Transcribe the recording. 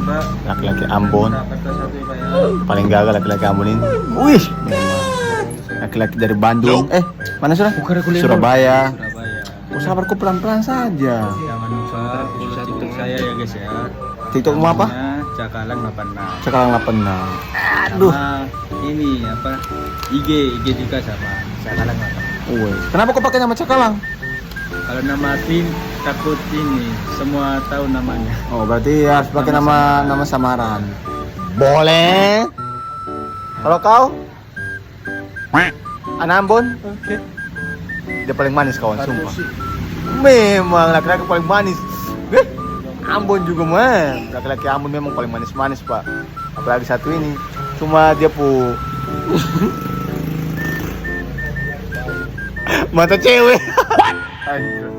Pak. Laki-laki Ambon. Jakarta satu ya Pak ya. Paling gagal laki-laki Ambon ini. Wih, memang. Laki-laki dari Bandung. Mana sudah? Surabaya. Surabaya. Oh, sabarku pelan-pelan saja. Jangan lupa follow TikTok saya ya guys ya. TikTok mau apa? Namanya Cakalang 86. Sekarang 86. Aduh. Sama ini apa? IG juga sama Cakalang 86. Wih. Kenapa kau pakai nama Cakalang? Kalau nama tim takut ini semua tahu namanya. Oh, berarti harus pakai nama samaran. Boleh. Kalau kau? Anak Ambon? Oke. Dia paling manis kawan, sumpah. Memang laki-laki paling manis. Ambon juga mah. Laki-laki Ambon memang paling manis-manis, Pak. Apalagi satu ini. Cuma dia mata cewek. Anjir.